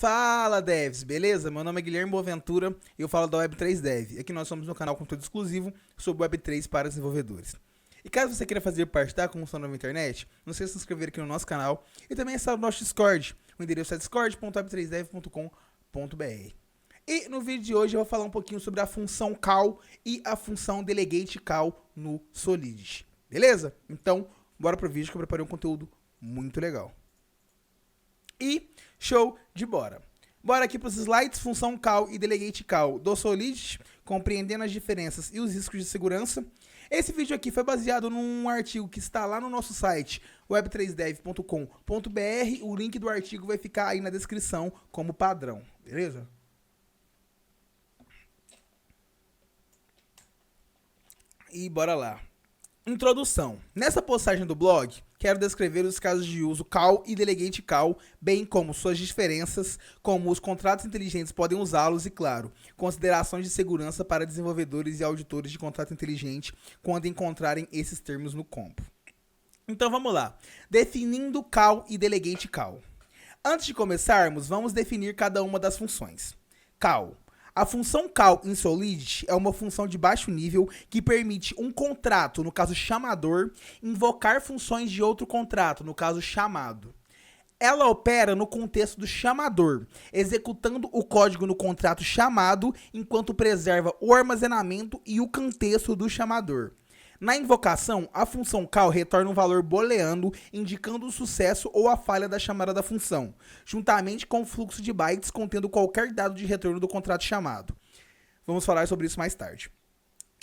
Fala devs, beleza? Meu nome é Guilherme Boaventura e eu falo da Web3 Dev. Aqui nós somos um canal com conteúdo exclusivo sobre Web3 para desenvolvedores. E caso você queira fazer parte da comunidade na internet, não esqueça de se inscrever aqui no nosso canal e também acessar o nosso Discord. O endereço é discord.web3dev.com.br. E no vídeo de hoje eu vou falar um pouquinho sobre a função call e a função delegate call no Solidity. Beleza? Então, bora pro vídeo que eu preparei um conteúdo muito legal. E show de bora. Bora aqui para os slides, função call e delegate call do Solidity, compreendendo as diferenças e os riscos de segurança. Esse vídeo aqui foi baseado num artigo que está lá no nosso site, web3dev.com.br. O link do artigo vai ficar aí na descrição como padrão, beleza? E bora lá. Introdução. Nessa postagem do blog, quero descrever os casos de uso call e delegate call, bem como suas diferenças, como os contratos inteligentes podem usá-los e, claro, considerações de segurança para desenvolvedores e auditores de contrato inteligente quando encontrarem esses termos no compo. Então vamos lá. Definindo call e delegate call. Antes de começarmos, vamos definir cada uma das funções. Call. A função call em Solidity é uma função de baixo nível que permite um contrato, no caso chamador, invocar funções de outro contrato, no caso chamado. Ela opera no contexto do chamador, executando o código no contrato chamado, enquanto preserva o armazenamento e o contexto do chamador. Na invocação, a função call retorna um valor booleano, indicando o sucesso ou a falha da chamada da função, juntamente com o fluxo de bytes contendo qualquer dado de retorno do contrato chamado. Vamos falar sobre isso mais tarde.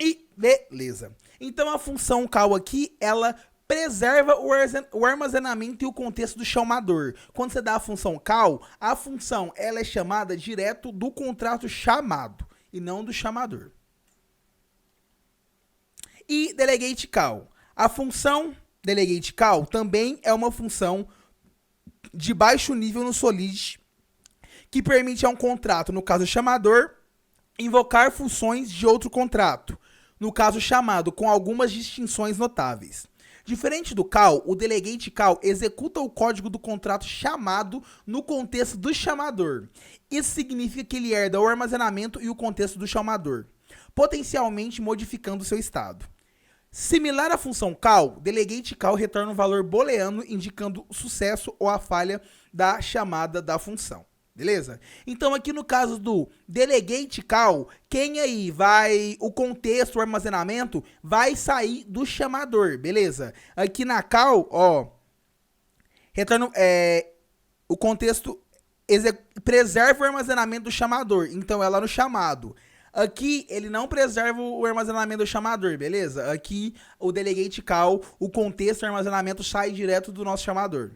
E beleza. Então a função call aqui, ela preserva o armazenamento e o contexto do chamador. Quando você dá a função call, a função ela é chamada direto do contrato chamado e não do chamador. E delegate call. A função delegate call também é uma função de baixo nível no Solidity que permite a um contrato, no caso chamador, invocar funções de outro contrato, no caso chamado, com algumas distinções notáveis. Diferente do call, o delegate call executa o código do contrato chamado no contexto do chamador. Isso significa que ele herda o armazenamento e o contexto do chamador, potencialmente modificando seu estado. Similar à função call, delegate call retorna um valor booleano indicando o sucesso ou a falha da chamada da função. Beleza? Então aqui no caso do delegate call, quem aí vai, o contexto, o armazenamento, vai sair do chamador, beleza? Aqui na call, ó, retorna, o contexto preserva o armazenamento do chamador, então é lá no chamado. Aqui, ele não preserva o armazenamento do chamador, beleza? Aqui, o delegate call, o contexto do armazenamento sai direto do nosso chamador.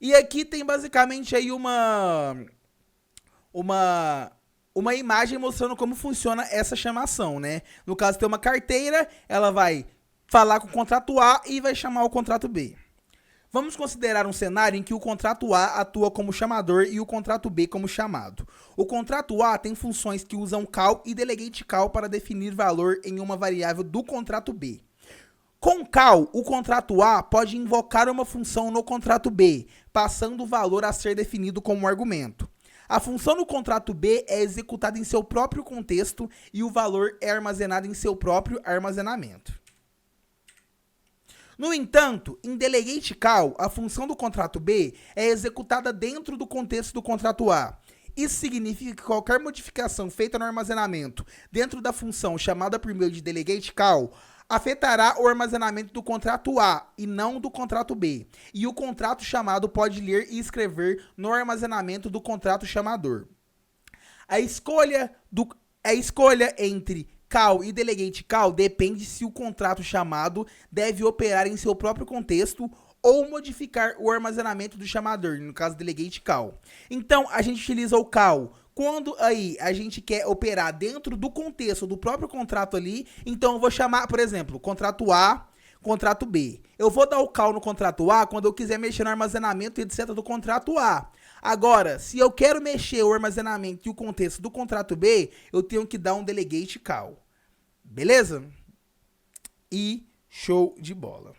E aqui tem basicamente aí uma imagem mostrando como funciona essa chamação, né? No caso, tem uma carteira, ela vai falar com o contrato A e vai chamar o contrato B. Vamos considerar um cenário em que o contrato A atua como chamador e o contrato B como chamado. O contrato A tem funções que usam call e delegate call para definir valor em uma variável do contrato B. Com call, o contrato A pode invocar uma função no contrato B, passando o valor a ser definido como argumento. A função no contrato B é executada em seu próprio contexto e o valor é armazenado em seu próprio armazenamento. No entanto, em delegate call, a função do contrato B é executada dentro do contexto do contrato A. Isso significa que qualquer modificação feita no armazenamento dentro da função chamada por meio de delegate call afetará o armazenamento do contrato A e não do contrato B. E o contrato chamado pode ler e escrever no armazenamento do contrato chamador. A escolha entre call e delegate call depende se o contrato chamado deve operar em seu próprio contexto ou modificar o armazenamento do chamador, no caso delegate call. Então, a gente utiliza o call quando aí a gente quer operar dentro do contexto do próprio contrato ali. Então, eu vou chamar, por exemplo, contrato A, contrato B. Eu vou dar o call no contrato A quando eu quiser mexer no armazenamento e etc. do contrato A. Agora, se eu quero mexer o armazenamento e o contexto do contrato B, eu tenho que dar um delegate call. Beleza? E show de bola.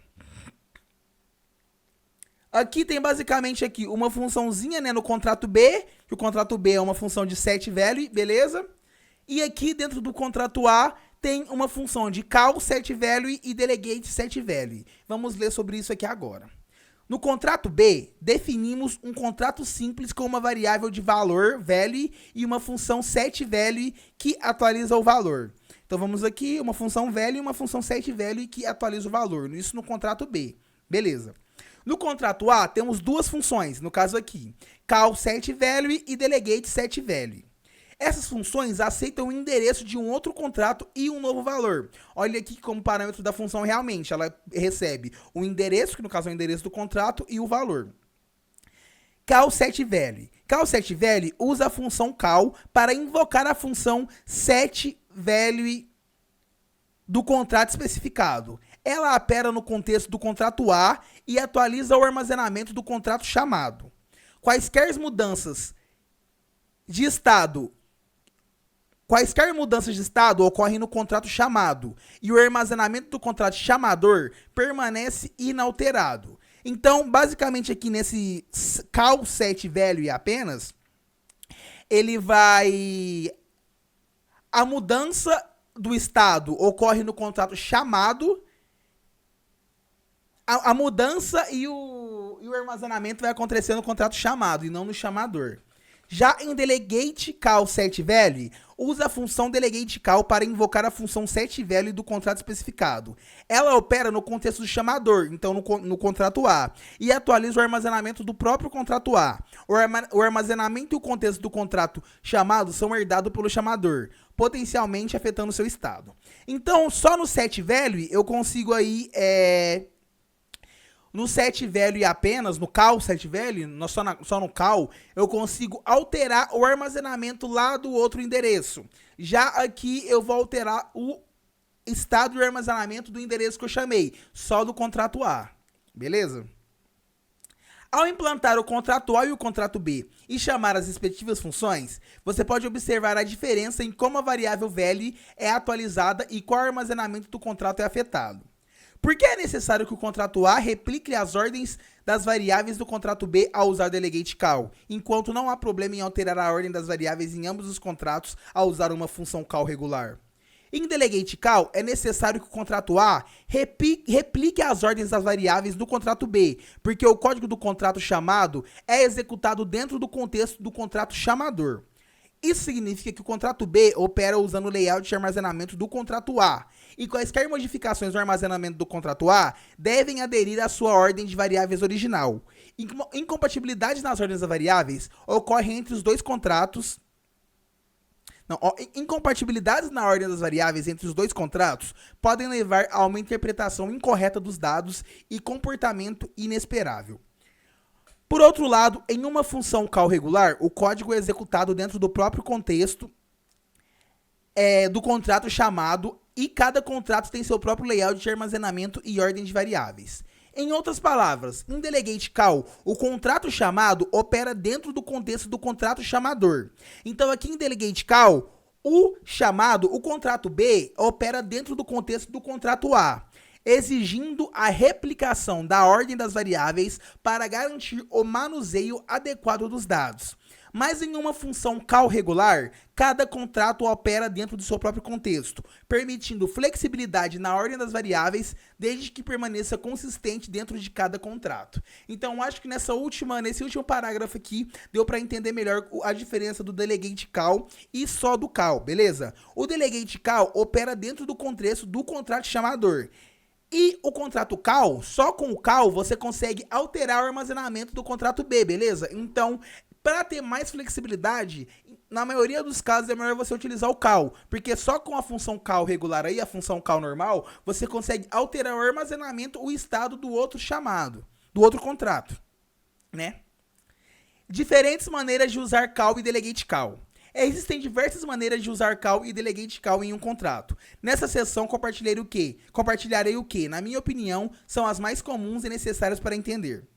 Aqui tem basicamente aqui uma funçãozinha, né, no contrato B, que o contrato B é uma função de setValue, beleza? E aqui dentro do contrato A tem uma função de call setValue e delegate setValue. Vamos ler sobre isso aqui agora. No contrato B, definimos um contrato simples com uma variável de valor, value, e uma função setValue que atualiza o valor. Então vamos aqui, uma função value e uma função setValue que atualiza o valor. Isso no contrato B. Beleza. No contrato A, temos duas funções, no caso aqui, call setValue e delegate setValue. Essas funções aceitam o endereço de um outro contrato e um novo valor. Olha aqui como parâmetro da função realmente, ela recebe o endereço, que no caso é o endereço do contrato, e o valor. Call setValue. Call setValue usa a função call para invocar a função setValue do contrato especificado. Ela opera no contexto do contrato A e atualiza o armazenamento do contrato chamado. Quaisquer mudanças de estado ocorrem no contrato chamado e o armazenamento do contrato chamador permanece inalterado. Então, basicamente aqui nesse call setValue apenas, ele vai... A mudança do estado ocorre no contrato chamado, a mudança e o armazenamento vai acontecer no contrato chamado e não no chamador. Já em delegate call setValue, usa a função delegate call para invocar a função setValue do contrato especificado. Ela opera no contexto do chamador, então no contrato A, e atualiza o armazenamento do próprio contrato A. O armazenamento e o contexto do contrato chamado são herdados pelo chamador, potencialmente afetando seu estado. Então, só no setValue eu consigo aí... No setValue apenas, no call setValue, só no call, eu consigo alterar o armazenamento lá do outro endereço. Já aqui eu vou alterar o estado de armazenamento do endereço que eu chamei, só do contrato A. Beleza? Ao implantar o contrato A e o contrato B e chamar as respectivas funções, você pode observar a diferença em como a variável value é atualizada e qual armazenamento do contrato é afetado. Por que é necessário que o contrato A replique as ordens das variáveis do contrato B ao usar delegate call, enquanto não há problema em alterar a ordem das variáveis em ambos os contratos ao usar uma função call regular? Em delegate call, é necessário que o contrato A replique as ordens das variáveis do contrato B, porque o código do contrato chamado é executado dentro do contexto do contrato chamador. Isso significa que o contrato B opera usando o layout de armazenamento do contrato A, e quaisquer modificações no armazenamento do contrato A devem aderir à sua ordem de variáveis original. Incompatibilidades nas ordens das variáveis ocorrem entre os dois contratos. Incompatibilidades na ordem das variáveis entre os dois contratos podem levar a uma interpretação incorreta dos dados e comportamento inesperável. Por outro lado, em uma função call regular, o código é executado dentro do próprio contexto do contrato chamado e cada contrato tem seu próprio layout de armazenamento e ordem de variáveis. Em outras palavras, em delegate call, o contrato chamado opera dentro do contexto do contrato chamador. Então aqui em delegate call, o contrato B opera dentro do contexto do contrato A, exigindo a replicação da ordem das variáveis para garantir o manuseio adequado dos dados. Mas em uma função call regular, cada contrato opera dentro do seu próprio contexto, permitindo flexibilidade na ordem das variáveis, desde que permaneça consistente dentro de cada contrato. Então, acho que nesse último parágrafo aqui, deu para entender melhor a diferença do delegate call e só do call, beleza? O delegate call opera dentro do contexto do contrato chamador. E o contrato call, só com o call, você consegue alterar o armazenamento do contrato B, beleza? Então, para ter mais flexibilidade, na maioria dos casos é melhor você utilizar o call, porque só com a função call regular aí, a função call normal, você consegue alterar o armazenamento, o estado do outro chamado, do outro contrato, né? Diferentes maneiras de usar call e delegate call. Existem diversas maneiras de usar call e delegate call em um contrato. Nessa seção compartilharei o que, na minha opinião, são as mais comuns e necessárias para entender.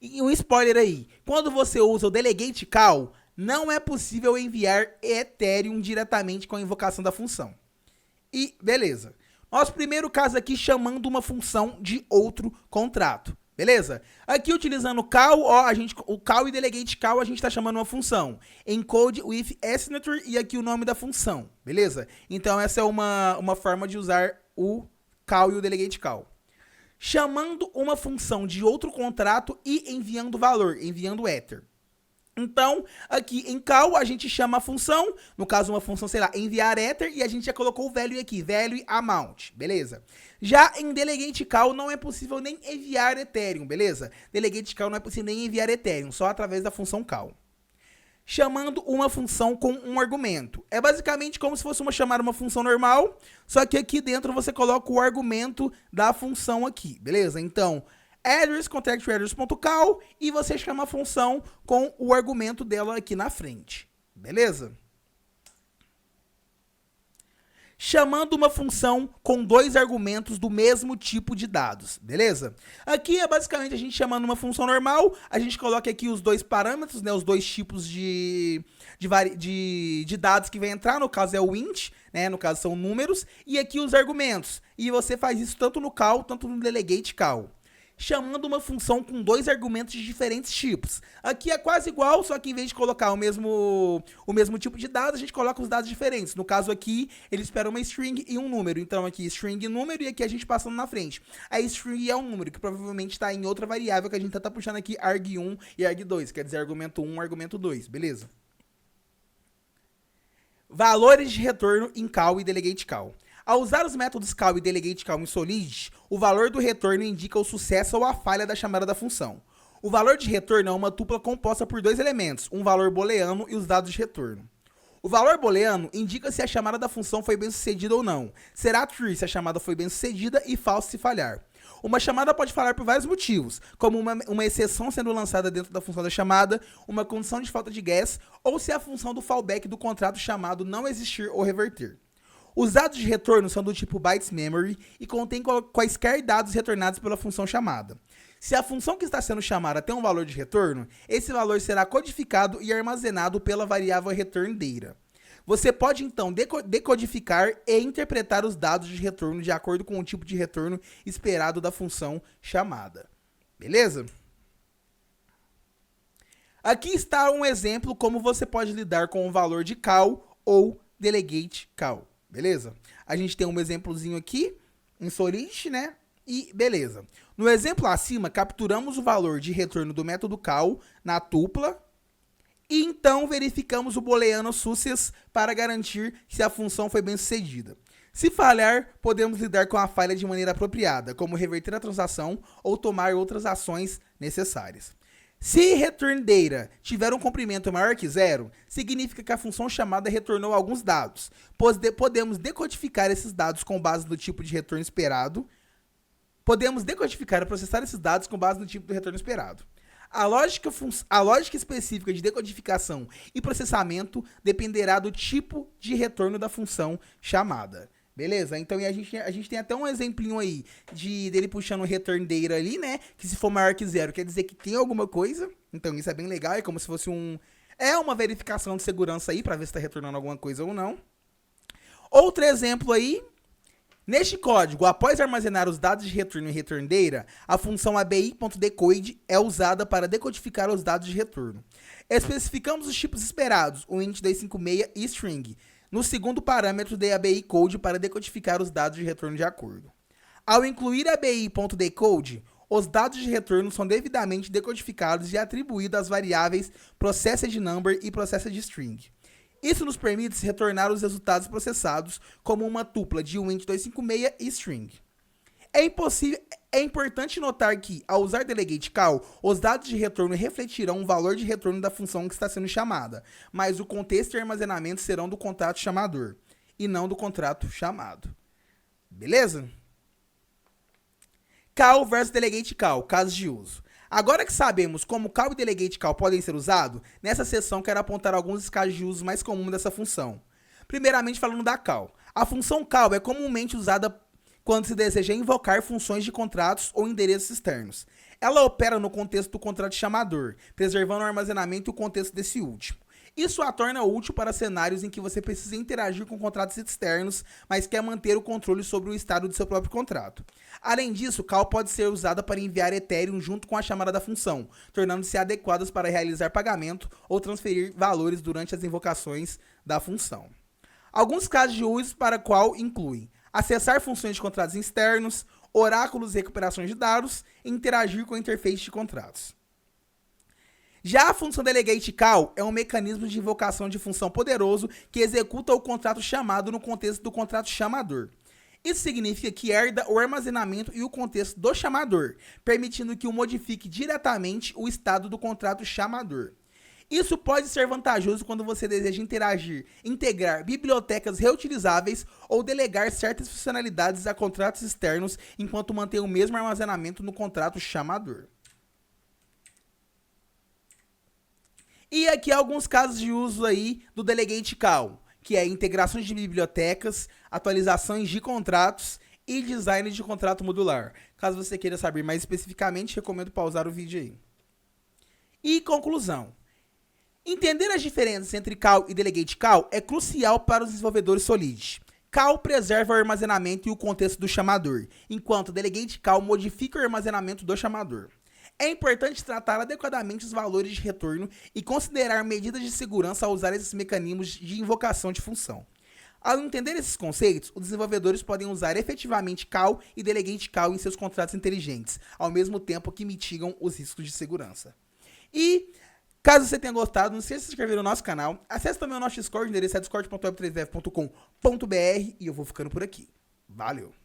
E um spoiler aí, quando você usa o delegate call, não é possível enviar Ethereum diretamente com a invocação da função. E beleza. Nosso primeiro caso aqui chamando uma função de outro contrato. Beleza? Aqui utilizando o call, ó, o call e delegate call a gente está chamando uma função. Encode with signature e aqui o nome da função. Beleza? Então essa é uma forma de usar o call e o delegate call. Chamando uma função de outro contrato e enviando valor, enviando ether. Então, aqui em call, a gente chama a função, no caso uma função, sei lá, enviar ether, e a gente já colocou o value aqui, value amount, beleza? Já em delegate call não é possível nem enviar Ethereum, beleza? Delegate call não é possível nem enviar Ethereum, só através da função call. Chamando uma função com um argumento. É basicamente como se fosse chamar uma função normal, só que aqui dentro você coloca o argumento da função aqui, beleza? Então, address, contact address.call, e você chama a função com o argumento dela aqui na frente, beleza? Chamando uma função com dois argumentos do mesmo tipo de dados, beleza? Aqui é basicamente a gente chamando uma função normal, a gente coloca aqui os dois parâmetros, né, os dois tipos de dados que vai entrar, no caso é o int, né, no caso são números, e aqui os argumentos. E você faz isso tanto no call, tanto no delegate call. Chamando uma função com dois argumentos de diferentes tipos. Aqui é quase igual, só que em vez de colocar o mesmo tipo de dados, a gente coloca os dados diferentes. No caso aqui, ele espera uma string e um número. Então aqui string e número, e aqui a gente passando na frente. A string é um número, que provavelmente está em outra variável que a gente tá puxando aqui, arg1 e arg2, quer dizer argumento 1, argumento 2, beleza? Valores de retorno em call e delegate call. Ao usar os métodos call e delegate call em Solidity, o valor do retorno indica o sucesso ou a falha da chamada da função. O valor de retorno é uma tupla composta por dois elementos, um valor booleano e os dados de retorno. O valor booleano indica se a chamada da função foi bem sucedida ou não. Será true se a chamada foi bem sucedida e false se falhar. Uma chamada pode falhar por vários motivos, como uma exceção sendo lançada dentro da função da chamada, uma condição de falta de gas, ou se a função do fallback do contrato chamado não existir ou reverter. Os dados de retorno são do tipo bytes memory e contêm quaisquer dados retornados pela função chamada. Se a função que está sendo chamada tem um valor de retorno, esse valor será codificado e armazenado pela variável return data. Você pode então decodificar e interpretar os dados de retorno de acordo com o tipo de retorno esperado da função chamada. Beleza? Aqui está um exemplo como você pode lidar com o valor de call ou delegate call. Beleza? A gente tem um exemplozinho aqui, em Solidity, né? E beleza. No exemplo acima, capturamos o valor de retorno do método call na tupla e então verificamos o booleano success para garantir se a função foi bem sucedida. Se falhar, podemos lidar com a falha de maneira apropriada, como reverter a transação ou tomar outras ações necessárias. Se return data tiver um comprimento maior que 0, significa que a função chamada retornou alguns dados, pois podemos decodificar esses dados com base no tipo de retorno esperado. Podemos decodificar e processar esses dados com base no tipo de retorno esperado. A lógica específica de decodificação e processamento dependerá do tipo de retorno da função chamada. Beleza? Então a gente tem até um exemplinho aí dele puxando o return data ali, né? Que se for maior que 0, quer dizer que tem alguma coisa. Então isso é bem legal, é como se fosse uma verificação de segurança aí, para ver se está retornando alguma coisa ou não. Outro exemplo aí. Neste código, após armazenar os dados de retorno em return data, a função abi.decode é usada para decodificar os dados de retorno. Especificamos os tipos esperados, o int 256 e string, no segundo parâmetro de ABI code para decodificar os dados de retorno de acordo. Ao incluir ABI.decode, os dados de retorno são devidamente decodificados e atribuídos às variáveis processed number e processed string. Isso nos permite retornar os resultados processados como uma tupla de int 256 e string. É importante notar que, ao usar delegate call, os dados de retorno refletirão o valor de retorno da função que está sendo chamada, mas o contexto e armazenamento serão do contrato chamador, e não do contrato chamado. Beleza? Call versus delegate call, casos de uso. Agora que sabemos como call e delegate call podem ser usados, nessa seção quero apontar alguns casos de uso mais comuns dessa função. Primeiramente falando da call. A função call é comumente usada quando se deseja invocar funções de contratos ou endereços externos. Ela opera no contexto do contrato chamador, preservando o armazenamento e o contexto desse último. Isso a torna útil para cenários em que você precisa interagir com contratos externos, mas quer manter o controle sobre o estado de seu próprio contrato. Além disso, call pode ser usada para enviar Ethereum junto com a chamada da função, tornando-se adequadas para realizar pagamento ou transferir valores durante as invocações da função. Alguns casos de uso para call incluem acessar funções de contratos externos, oráculos e recuperações de dados e interagir com a interface de contratos. Já a função delegate call é um mecanismo de invocação de função poderoso que executa o contrato chamado no contexto do contrato chamador. Isso significa que herda o armazenamento e o contexto do chamador, permitindo que o modifique diretamente o estado do contrato chamador. Isso pode ser vantajoso quando você deseja interagir, integrar bibliotecas reutilizáveis ou delegar certas funcionalidades a contratos externos enquanto mantém o mesmo armazenamento no contrato chamador. E aqui alguns casos de uso aí do delegate call, que é integrações de bibliotecas, atualizações de contratos e design de contrato modular. Caso você queira saber mais especificamente, recomendo pausar o vídeo aí. E conclusão. Entender as diferenças entre call e delegate call é crucial para os desenvolvedores Solid. Call preserva o armazenamento e o contexto do chamador, enquanto delegate call modifica o armazenamento do chamador. É importante tratar adequadamente os valores de retorno e considerar medidas de segurança ao usar esses mecanismos de invocação de função. Ao entender esses conceitos, os desenvolvedores podem usar efetivamente call e delegate call em seus contratos inteligentes, ao mesmo tempo que mitigam os riscos de segurança. E, caso você tenha gostado, não esqueça de se inscrever no nosso canal, acesse também o nosso Discord, o endereço é discord.web3f.com.br e eu vou ficando por aqui. Valeu!